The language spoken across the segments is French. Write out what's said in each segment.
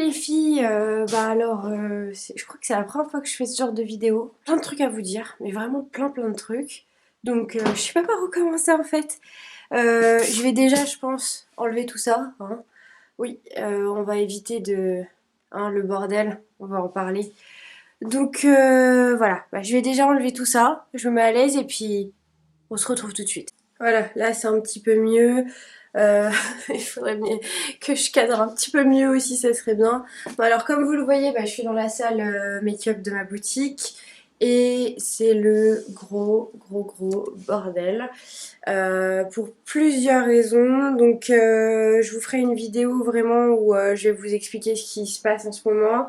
les filles, je crois que c'est la première fois que je fais ce genre de vidéo. Plein de trucs à vous dire, mais vraiment plein de trucs. Donc je sais pas par où commencer en fait. Je vais déjà, je pense, enlever tout ça. Hein. Oui, on va éviter de... Hein, le bordel, on va en parler. Donc voilà, je vais déjà enlever tout ça. Je me mets à l'aise et puis on se retrouve tout de suite. Voilà, là c'est un petit peu mieux. Il faudrait bien que je cadre un petit peu mieux aussi, ça serait bien. Bon, alors comme vous le voyez, je suis dans la salle make-up de ma boutique et c'est le gros bordel pour plusieurs raisons. Donc je vous ferai une vidéo vraiment où je vais vous expliquer ce qui se passe en ce moment.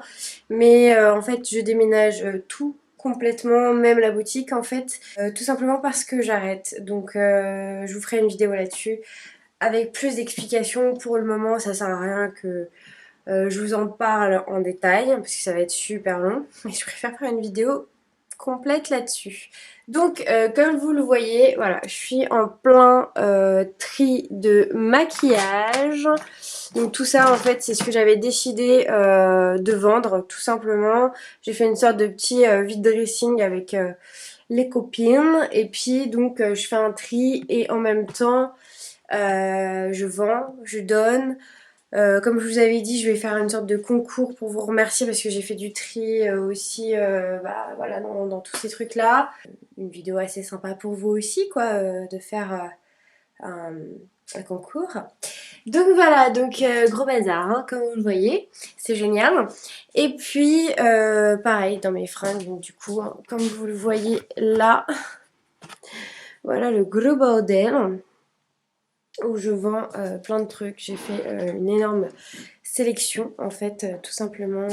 Mais en fait je déménage tout complètement, même la boutique en fait, tout simplement parce que j'arrête. Donc je vous ferai une vidéo là-dessus avec plus d'explications. Pour le moment ça sert à rien que je vous en parle en détail parce que ça va être super long, mais je préfère faire une vidéo complète là-dessus. Donc comme vous le voyez, voilà, je suis en plein tri de maquillage. Donc tout ça en fait c'est ce que j'avais décidé de vendre tout simplement. J'ai fait une sorte de petit vide dressing avec les copines et puis donc je fais un tri et en même temps je vends, je donne. Comme je vous avais dit, je vais faire une sorte de concours pour vous remercier parce que j'ai fait du tri aussi voilà, dans tous ces trucs là. Une vidéo assez sympa pour vous aussi quoi, de faire un concours. Donc voilà, donc gros bazar hein, comme vous le voyez, c'est génial. Et puis pareil dans mes fringues, donc du coup hein, comme vous le voyez là, voilà le gros bordel où je vends plein de trucs. J'ai fait une énorme sélection en fait, tout simplement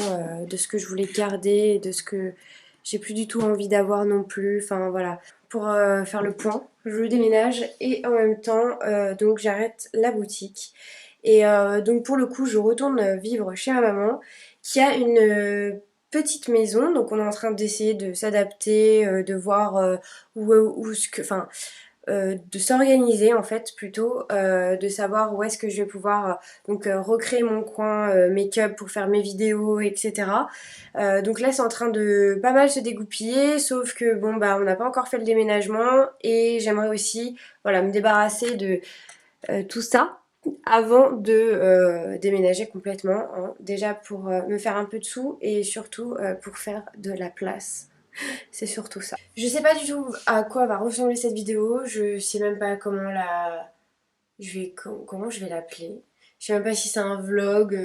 de ce que je voulais garder, de ce que j'ai plus du tout envie d'avoir non plus. Enfin voilà, pour faire le point, je déménage et en même temps donc j'arrête la boutique. Et donc pour le coup je retourne vivre chez ma maman qui a une petite maison, donc on est en train d'essayer de s'adapter, de voir où ce que... Enfin, de s'organiser en fait plutôt, de savoir où est-ce que je vais pouvoir recréer mon coin make-up pour faire mes vidéos etc. Donc là c'est en train de pas mal se dégoupiller, sauf que bon on n'a pas encore fait le déménagement et j'aimerais aussi voilà me débarrasser de tout ça avant de déménager complètement hein. Déjà pour me faire un peu de sous et surtout pour faire de la place. C'est surtout ça. Je sais pas du tout à quoi va ressembler cette vidéo. Je sais même pas comment comment je vais l'appeler. Je sais même pas si c'est un vlog.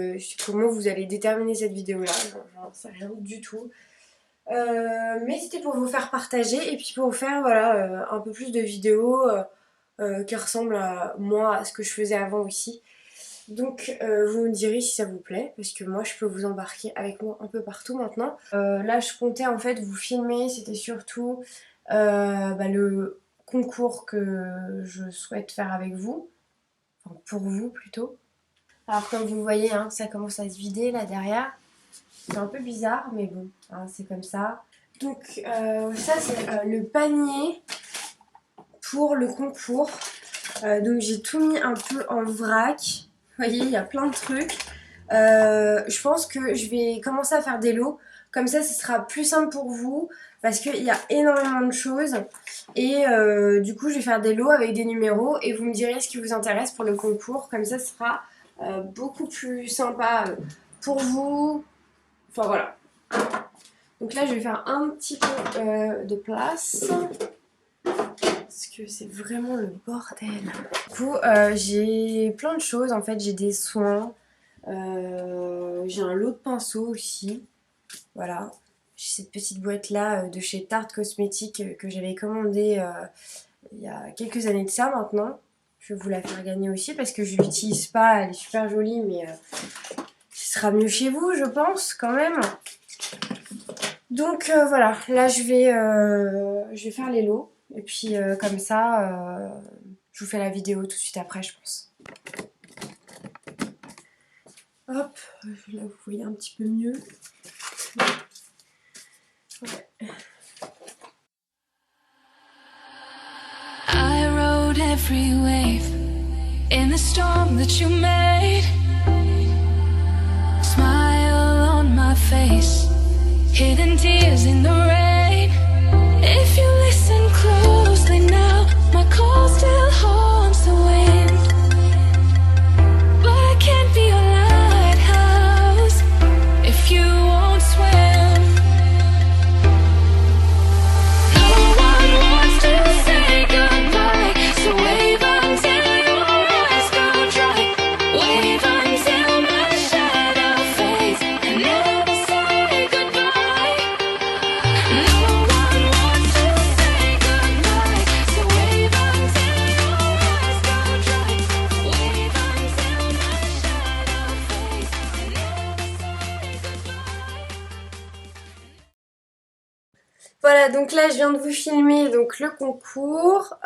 Comment vous allez déterminer cette vidéo là. J'en sais rien du tout. Mais c'était pour vous faire partager et puis pour vous faire voilà un peu plus de vidéos qui ressemblent à moi, à ce que je faisais avant aussi. Donc vous me direz si ça vous plaît, parce que moi je peux vous embarquer avec moi un peu partout maintenant. Là je comptais en fait vous filmer, c'était surtout le concours que je souhaite faire avec vous, enfin pour vous plutôt. Alors comme vous le voyez, hein, ça commence à se vider là derrière. C'est un peu bizarre, mais bon, hein, c'est comme ça. Donc ça c'est le panier pour le concours. Donc j'ai tout mis un peu en vrac. Vous voyez, il y a plein de trucs. Je pense que je vais commencer à faire des lots. Comme ça, ce sera plus simple pour vous. Parce qu'il y a énormément de choses. Et du coup, je vais faire des lots avec des numéros. Et vous me direz ce qui vous intéresse pour le concours. Comme ça, ce sera beaucoup plus sympa pour vous. Enfin, voilà. Donc là, je vais faire un petit peu de place. Parce que c'est vraiment le bordel. Du coup, j'ai plein de choses. En fait, j'ai des soins. J'ai un lot de pinceaux aussi. Voilà. J'ai cette petite boîte là de chez Tarte Cosmétiques que j'avais commandée il y a quelques années de ça maintenant. Je vais vous la faire gagner aussi parce que je l'utilise pas. Elle est super jolie, mais ce sera mieux chez vous, je pense, quand même. Donc voilà, là je vais faire les lots. Et puis comme ça, je vous fais la vidéo tout de suite après, je pense. Hop, là vous voyez un petit peu mieux. Ouais. I rode every wave in the storm that you made. Smile hidden tears in the rain. If you listen closely now, my call still haunts the wind. But I can't be your lighthouse if you won't swim. No one wants to say goodbye, so wave until your eyes go dry. Wave until my shadow fades, and never say goodbye. No one wants to say goodbye, so wave until your eyes go dry. Wave until my shadow fades, and never say goodbye. Voilà, donc là je viens de vous filmer donc le concours.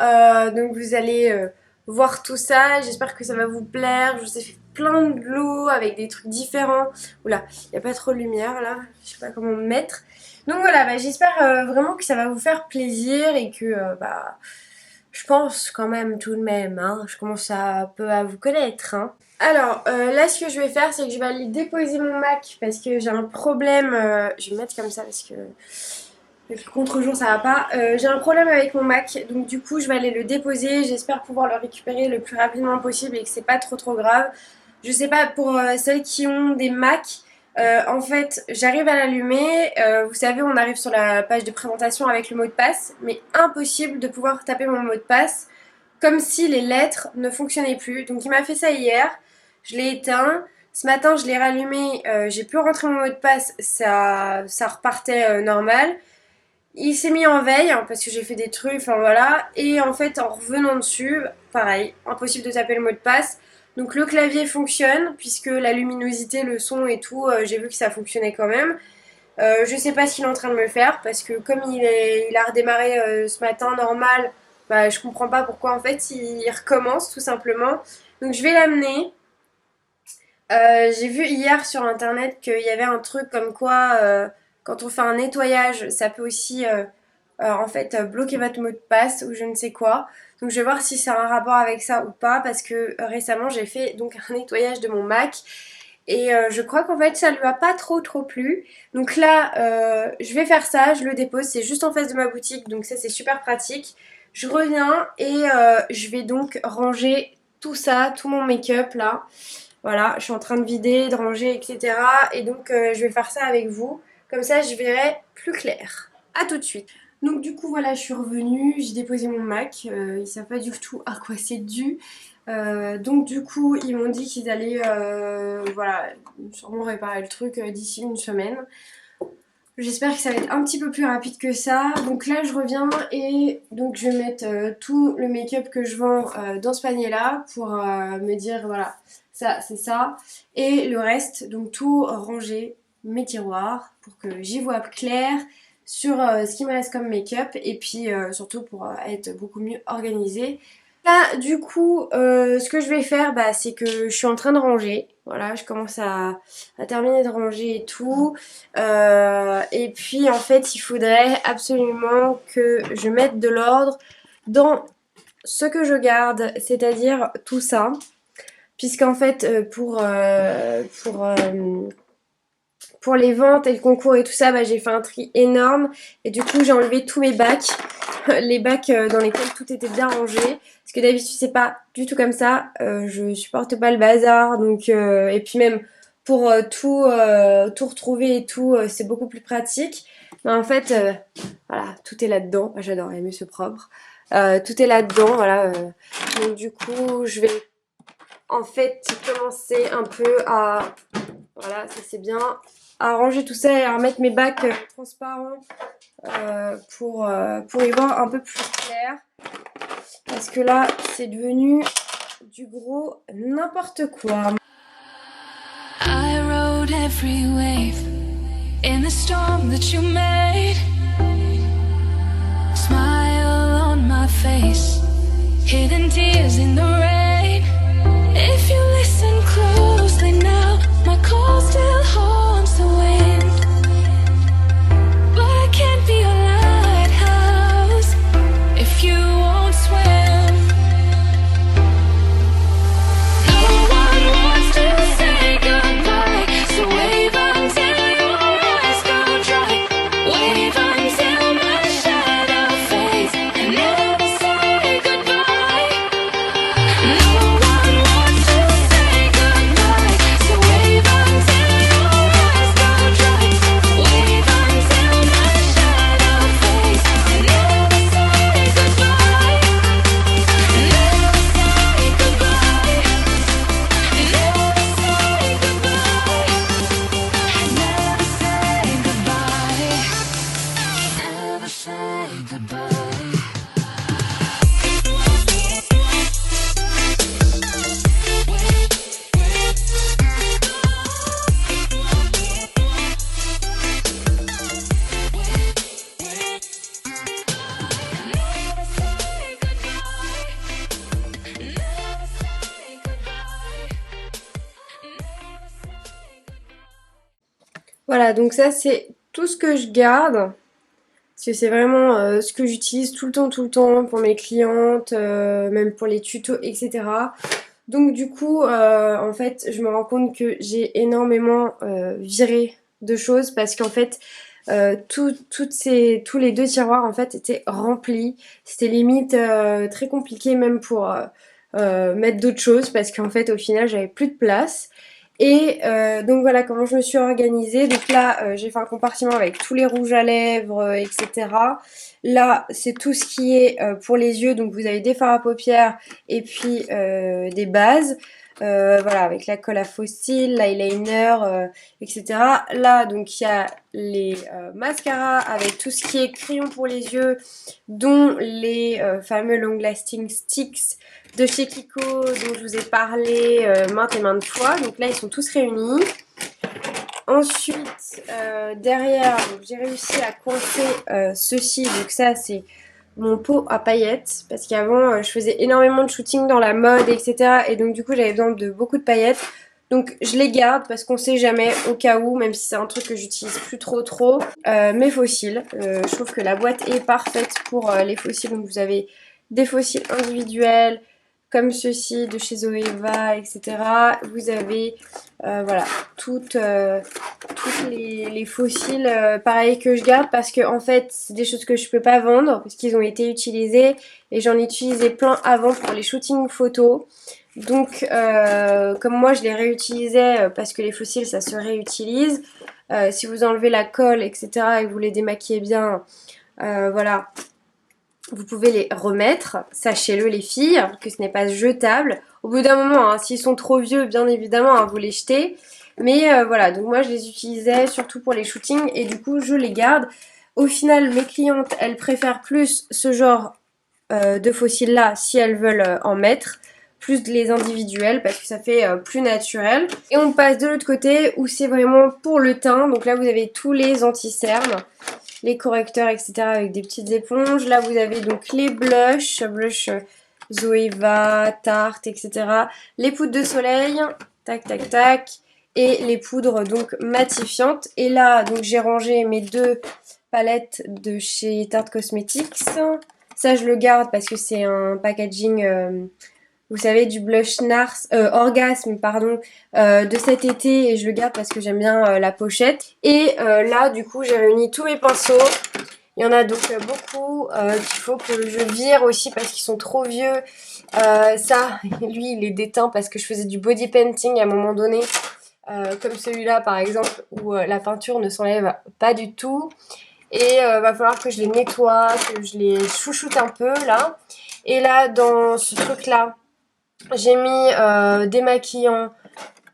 Donc vous allez voir tout ça. J'espère que ça va vous plaire. Je vous ai fait plein de lots avec des trucs différents. Oula, il n'y a pas trop de lumière là. Je sais pas comment me mettre. Donc voilà, bah, j'espère vraiment que ça va vous faire plaisir et que je pense quand même tout de même. Hein, je commence un peu à vous connaître. Hein. Alors là ce que je vais faire c'est que je vais aller déposer mon Mac parce que j'ai un problème. Je vais me mettre comme ça parce que... avec le contre-jour ça va pas. J'ai un problème avec mon Mac, donc du coup je vais aller le déposer. J'espère pouvoir le récupérer le plus rapidement possible et que c'est pas trop grave. Je sais pas pour celles qui ont des Mac, en fait j'arrive à l'allumer. Vous savez, on arrive sur la page de présentation avec le mot de passe, mais impossible de pouvoir taper mon mot de passe, comme si les lettres ne fonctionnaient plus. Donc il m'a fait ça hier, je l'ai éteint. Ce matin je l'ai rallumé, j'ai pu rentrer mon mot de passe, ça repartait normal. Il s'est mis en veille hein, parce que j'ai fait des trucs, enfin voilà. Et en fait, en revenant dessus, pareil, impossible de taper le mot de passe. Donc le clavier fonctionne puisque la luminosité, le son et tout, j'ai vu que ça fonctionnait quand même. Je sais pas ce qu'il est en train de me faire parce que comme il a redémarré ce matin normal, bah je comprends pas pourquoi en fait il recommence tout simplement. Donc je vais l'amener. J'ai vu hier sur internet qu'il y avait un truc comme quoi quand on fait un nettoyage ça peut aussi en fait bloquer votre mot de passe ou je ne sais quoi. Donc je vais voir si ça a un rapport avec ça ou pas parce que récemment j'ai fait donc un nettoyage de mon Mac et je crois qu'en fait ça lui a pas trop plu. Donc là je vais faire ça, je le dépose, c'est juste en face de ma boutique donc ça c'est super pratique. Je reviens et je vais donc ranger tout ça, tout mon make-up là. Voilà, je suis en train de vider, de ranger, etc. Et donc je vais faire ça avec vous. Comme ça, je verrai plus clair. A tout de suite. Donc du coup, voilà, je suis revenue. J'ai déposé mon Mac. Ils savent pas du tout à quoi c'est dû. Donc du coup, ils m'ont dit qu'ils allaient voilà, sûrement réparer le truc d'ici une semaine. J'espère que ça va être un petit peu plus rapide que ça. Donc là, je reviens et donc je vais mettre tout le make-up que je vends dans ce panier-là pour me dire, voilà, ça, c'est ça. Et le reste, donc tout ranger, mes tiroirs, pour que j'y vois clair sur ce qui me reste comme make-up. Et puis surtout pour être beaucoup mieux organisée. Là, du coup, ce que je vais faire, bah, c'est que je suis en train de ranger. Voilà, je commence à terminer de ranger et tout. Et puis, en fait, il faudrait absolument que je mette de l'ordre dans ce que je garde, c'est-à-dire tout ça. Puisqu'en fait, pour les ventes et le concours et tout ça, bah, j'ai fait un tri énorme. Et du coup, j'ai enlevé tous mes bacs. Les bacs dans lesquels tout était bien rangé. Parce que d'habitude, c'est pas du tout comme ça. Je supporte pas le bazar. Donc, et puis même pour tout retrouver et tout, c'est beaucoup plus pratique. Mais en fait, voilà, tout est là-dedans. J'adore les muscles propres. Tout est là-dedans, voilà. Donc du coup, je vais en fait commencer un peu à... Voilà, ça c'est bien. À ranger tout ça et à remettre mes bacs transparents pour y voir un peu plus clair. Parce que là, c'est devenu du gros n'importe quoi. I rode every wave in the storm that you made. Smile on my face, hidden tears in the rain. If you listen closely now, my call still haunts the wind. But I can't be your lighthouse if you won't swim. No one wants to say goodbye, so wave until your eyes go dry. Voilà, donc ça c'est tout ce que je garde. Parce que c'est vraiment ce que j'utilise tout le temps pour mes clientes, même pour les tutos, etc. Donc du coup, en fait, je me rends compte que j'ai énormément viré de choses parce qu'en fait, tous les deux tiroirs en fait étaient remplis. C'était limite très compliqué même pour mettre d'autres choses parce qu'en fait, au final, j'avais plus de place. Et donc voilà comment je me suis organisée. Donc là, j'ai fait un compartiment avec tous les rouges à lèvres, etc. Là, c'est tout ce qui est pour les yeux. Donc vous avez des fards à paupières et puis des bases. Voilà, avec la colle à faux cils, l'eyeliner, etc. Là, donc il y a les mascaras avec tout ce qui est crayon pour les yeux, dont les fameux Long Lasting Sticks de chez Kiko dont je vous ai parlé maintes et maintes fois. Donc là, ils sont tous réunis. Ensuite, derrière, j'ai réussi à coincer ceci. Donc ça, c'est mon pot à paillettes. Parce qu'avant, je faisais énormément de shooting dans la mode, etc. Et donc, du coup, j'avais besoin de beaucoup de paillettes. Donc, je les garde parce qu'on sait jamais, au cas où, même si c'est un truc que j'utilise plus trop. Mes fossiles. Je trouve que la boîte est parfaite pour les fossiles. Donc, vous avez des fossiles individuels, comme ceci de chez Zoeva, etc. Vous avez voilà toutes les fossiles pareil que je garde parce que en fait c'est des choses que je peux pas vendre parce qu'ils ont été utilisés et j'en ai utilisé plein avant pour les shootings photos. Donc comme moi je les réutilisais parce que les fossiles ça se réutilise. Si vous enlevez la colle etc et que vous les démaquillez bien, voilà, vous pouvez les remettre, sachez-le les filles, que ce n'est pas jetable. Au bout d'un moment, hein, s'ils sont trop vieux, bien évidemment, hein, vous les jetez. Mais voilà, donc moi je les utilisais surtout pour les shootings et du coup je les garde. Au final, mes clientes, elles préfèrent plus ce genre de fossiles là si elles veulent en mettre, plus les individuels parce que ça fait plus naturel. Et on passe de l'autre côté où c'est vraiment pour le teint. Donc là vous avez tous les anti-cernes, les correcteurs, etc. avec des petites éponges. Là, vous avez donc les blushs, Zoeva, Tarte, etc. Les poudres de soleil, tac, tac, tac. Et les poudres donc matifiantes. Et là, donc j'ai rangé mes deux palettes de chez Tarte Cosmetics. Ça, je le garde parce que c'est un packaging... vous savez, du blush Nars, Orgasme, pardon, de cet été et je le garde parce que j'aime bien la pochette. Et là, du coup, j'ai réuni tous mes pinceaux. Il y en a donc beaucoup qu'il faut que je vire aussi parce qu'ils sont trop vieux. Ça, lui, il est déteint parce que je faisais du body painting à un moment donné. Comme celui-là, par exemple, où la peinture ne s'enlève pas du tout. Et va falloir que je les nettoie, que je les chouchoute un peu, là. Et là, dans ce truc-là, j'ai mis démaquillant,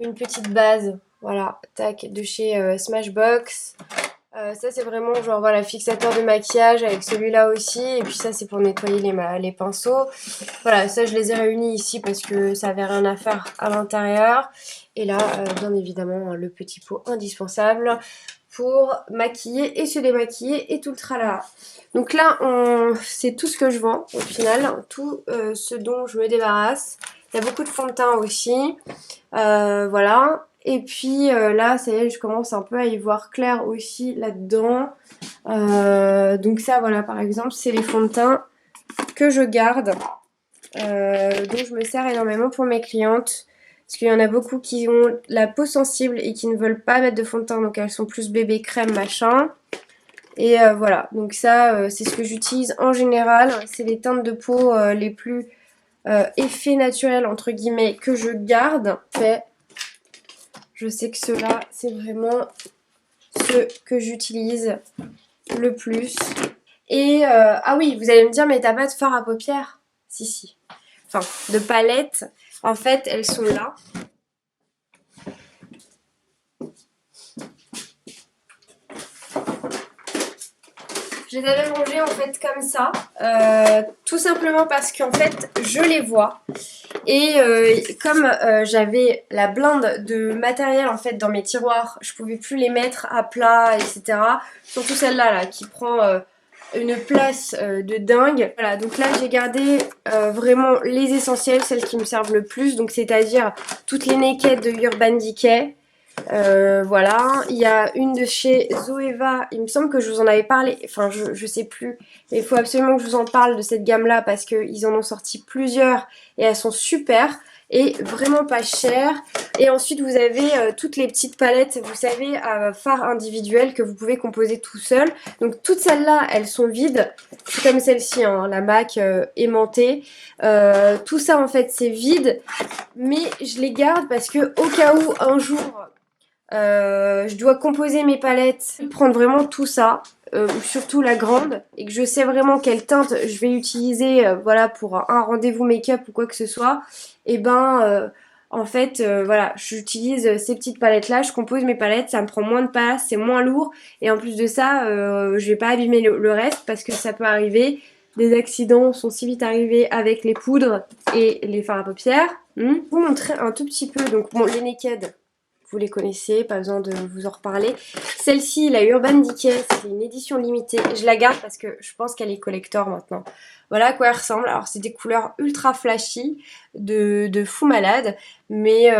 une petite base, voilà, tac, de chez Smashbox. Ça c'est vraiment genre voilà fixateur de maquillage avec celui-là aussi. Et puis ça c'est pour nettoyer les pinceaux. Voilà, ça je les ai réunis ici parce que ça avait rien à faire à l'intérieur. Et là, bien évidemment, le petit pot indispensable pour maquiller et se démaquiller et tout le tralala. Donc là, c'est tout ce que je vends au final, tout ce dont je me débarrasse. Il y a beaucoup de fond de teint aussi, voilà. Et puis là, ça y est, je commence un peu à y voir clair aussi là-dedans. Donc ça, voilà, par exemple, c'est les fonds de teint que je garde, dont je me sers énormément pour mes clientes. Parce qu'il y en a beaucoup qui ont la peau sensible et qui ne veulent pas mettre de fond de teint, donc elles sont plus bébé crème machin. Et voilà, donc ça, c'est ce que j'utilise en général. C'est les teintes de peau les plus effets naturels, entre guillemets, que je garde. Je sais que ceux-là, c'est vraiment ceux que j'utilise le plus. Et, ah oui, vous allez me dire, mais t'as pas de fard à paupières? Si, si. Enfin, de palettes. En fait, elles sont là. Je les avais rangées en fait comme ça, tout simplement parce qu'en fait je les vois et comme j'avais la blinde de matériel en fait dans mes tiroirs, je pouvais plus les mettre à plat etc. Surtout celle-là là, qui prend une place de dingue. Voilà, donc là j'ai gardé vraiment les essentiels, celles qui me servent le plus, donc c'est-à-dire toutes les naked de Urban Decay. Voilà, il y a une de chez Zoeva, il me semble que je vous en avais parlé, enfin je sais plus, mais il faut absolument que je vous en parle de cette gamme là parce qu'ils en ont sorti plusieurs et elles sont super et vraiment pas chères. Et ensuite vous avez toutes les petites palettes, vous savez, à fards individuels que vous pouvez composer tout seul. Donc toutes celles-là, elles sont vides, c'est comme celle-ci, hein, la MAC aimantée. Tout ça en fait c'est vide, mais je les garde parce que au cas où un jour je dois composer mes palettes, prendre vraiment tout ça, surtout la grande, et que je sais vraiment quelle teinte je vais utiliser voilà, pour un rendez-vous make-up ou quoi que ce soit, et ben en fait voilà, j'utilise ces petites palettes là, je compose mes palettes, ça me prend moins de place, c'est moins lourd, et en plus de ça, je vais pas abîmer le reste parce que ça peut arriver. Des accidents sont si vite arrivés avec les poudres et les fards à paupières. Je vais vous montrer un tout petit peu, donc bon, les Naked, vous les connaissez, pas besoin de vous en reparler. Celle-ci, la Urban Decay, c'est une édition limitée. Je la garde parce que je pense qu'elle est collector maintenant. Voilà à quoi elle ressemble. Alors c'est des couleurs ultra flashy, de fou malade. Mais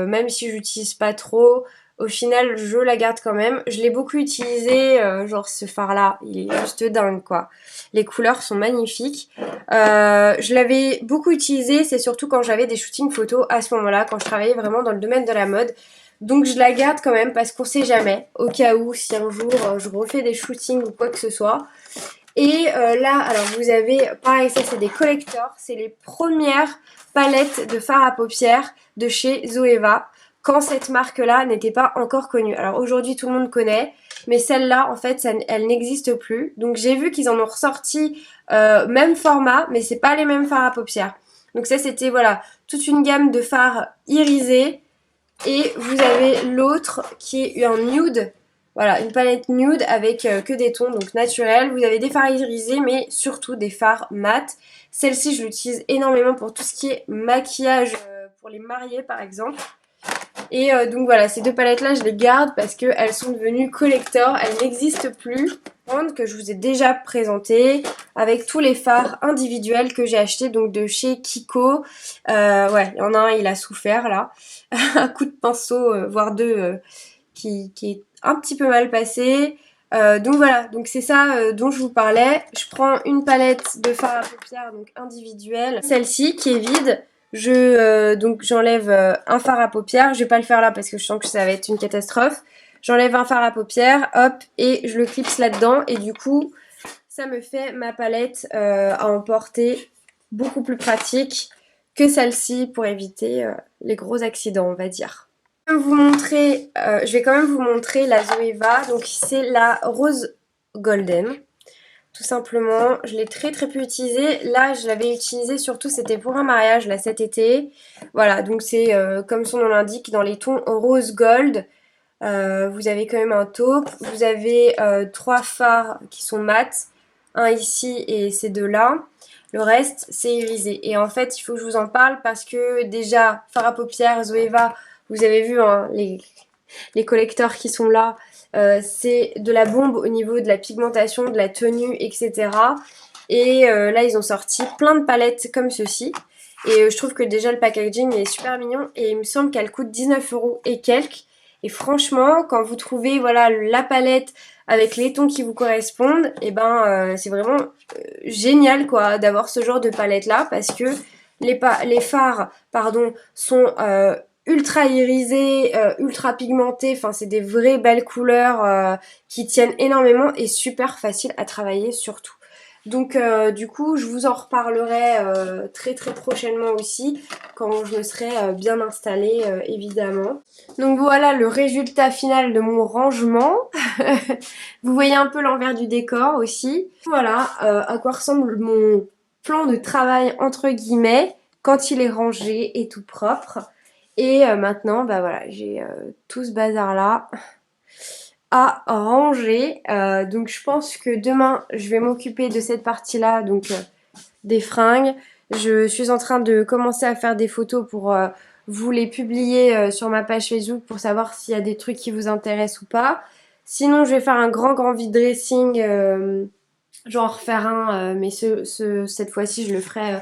même si j'utilise pas trop, au final je la garde quand même. Je l'ai beaucoup utilisé, genre ce fard là, il est juste dingue quoi. Les couleurs sont magnifiques. Je l'avais beaucoup utilisé, c'est surtout quand j'avais des shootings photos à ce moment-là, quand je travaillais vraiment dans le domaine de la mode. Donc je la garde quand même parce qu'on sait jamais, au cas où si un jour je refais des shootings ou quoi que ce soit. Et là, alors vous avez, pareil, ça c'est des collectors, c'est les premières palettes de fard à paupières de chez Zoeva, quand cette marque-là n'était pas encore connue. Alors aujourd'hui tout le monde connaît, mais celle-là en fait elle n'existe plus. Donc j'ai vu qu'ils en ont ressorti même format, mais c'est pas les mêmes fards à paupières. Donc ça c'était voilà, toute une gamme de fards irisés. Et vous avez l'autre qui est un nude. Voilà, une palette nude avec que des tons donc naturels. Vous avez des fards irisés mais surtout des fards mat. Celle-ci je l'utilise énormément pour tout ce qui est maquillage pour les mariés par exemple. Et donc voilà, ces deux palettes là je les garde parce qu'elles sont devenues collector. Elles n'existent plus. Que je vous ai déjà présenté avec tous les fards individuels que j'ai achetés donc de chez Kiko. Ouais, il y en a un, il a souffert là. Un coup de pinceau, voire deux, qui est un petit peu mal passé. Donc voilà, donc c'est ça dont je vous parlais. Je prends une palette de fard à paupières donc individuelle. Celle-ci qui est vide. Donc j'enlève un fard à paupières. Je vais pas le faire là parce que je sens que ça va être une catastrophe. J'enlève un fard à paupières, hop, et je le clipse là-dedans. Et du coup, ça me fait ma palette à emporter beaucoup plus pratique que celle-ci pour éviter les gros accidents, on va dire. Je vais quand même vous montrer la Zoeva. Donc c'est la Rose Golden. Tout simplement, je l'ai très très peu utilisée. Là, je l'avais utilisée surtout, c'était pour un mariage là cet été. Voilà, donc c'est comme son nom l'indique, dans les tons rose gold. Vous avez quand même un taupe, vous avez 3 fards qui sont mat, un ici et ces deux là, le reste c'est irisé. Et en fait il faut que je vous en parle parce que déjà fard à paupières Zoeva, vous avez vu hein, les collecteurs qui sont là, c'est de la bombe au niveau de la pigmentation, de la tenue, etc. Et là ils ont sorti plein de palettes comme ceci. Et je trouve que déjà le packaging est super mignon et il me semble qu'elle coûte 19 € et quelques. Et franchement, quand vous trouvez voilà la palette avec les tons qui vous correspondent, et ben c'est vraiment génial quoi d'avoir ce genre de palette là parce que les fards pardon sont ultra irisés, ultra pigmentés. Enfin c'est des vraies belles couleurs qui tiennent énormément et super faciles à travailler surtout. Donc du coup je vous en reparlerai très très prochainement aussi quand je me serai bien installée évidemment. Donc voilà le résultat final de mon rangement. Vous voyez un peu l'envers du décor aussi. Voilà à quoi ressemble mon plan de travail entre guillemets quand il est rangé et tout propre. Et maintenant bah voilà j'ai tout ce bazar là à ranger. Donc je pense que demain je vais m'occuper de cette partie là, donc des fringues. Je suis en train de commencer à faire des photos pour vous les publier sur ma page Facebook pour savoir s'il y a des trucs qui vous intéressent ou pas. Sinon je vais faire un grand vide dressing, je vais en refaire un mais cette fois-ci je le ferai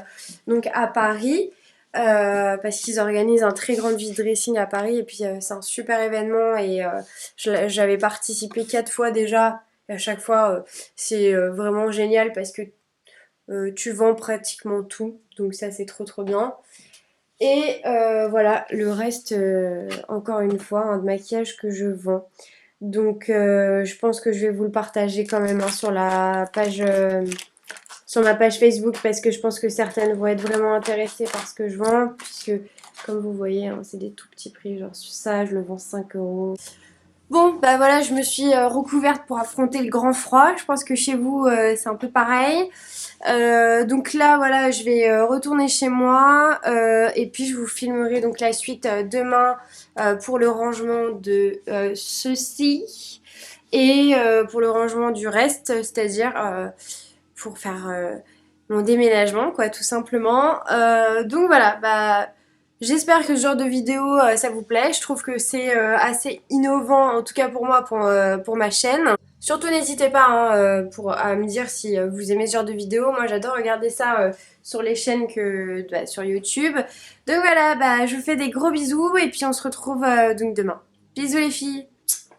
donc à Paris. parce qu'ils organisent un très grand vide dressing à Paris et puis c'est un super événement et j'avais participé 4 fois déjà et à chaque fois c'est vraiment génial parce que tu vends pratiquement tout donc ça c'est trop bien. Et voilà, le reste, encore une fois, de maquillage que je vends. Donc je pense que je vais vous le partager quand même hein, sur la page, sur ma page Facebook parce que je pense que certaines vont être vraiment intéressées par ce que je vends. Puisque comme vous voyez, hein, c'est des tout petits prix. Genre ça, je le vends 5 €. Bon, bah voilà, je me suis recouverte pour affronter le grand froid. Je pense que chez vous, c'est un peu pareil. Donc là, voilà, je vais retourner chez moi et puis je vous filmerai donc la suite demain pour le rangement de ceci et pour le rangement du reste, c'est-à-dire pour faire mon déménagement, quoi, tout simplement. Donc voilà, bah j'espère que ce genre de vidéo ça vous plaît. Je trouve que c'est assez innovant, en tout cas pour moi, pour ma chaîne. Surtout n'hésitez pas hein, à me dire si vous aimez ce genre de vidéos. Moi j'adore regarder ça sur les chaînes sur YouTube. Donc voilà, bah, je vous fais des gros bisous et puis on se retrouve donc demain. Bisous les filles!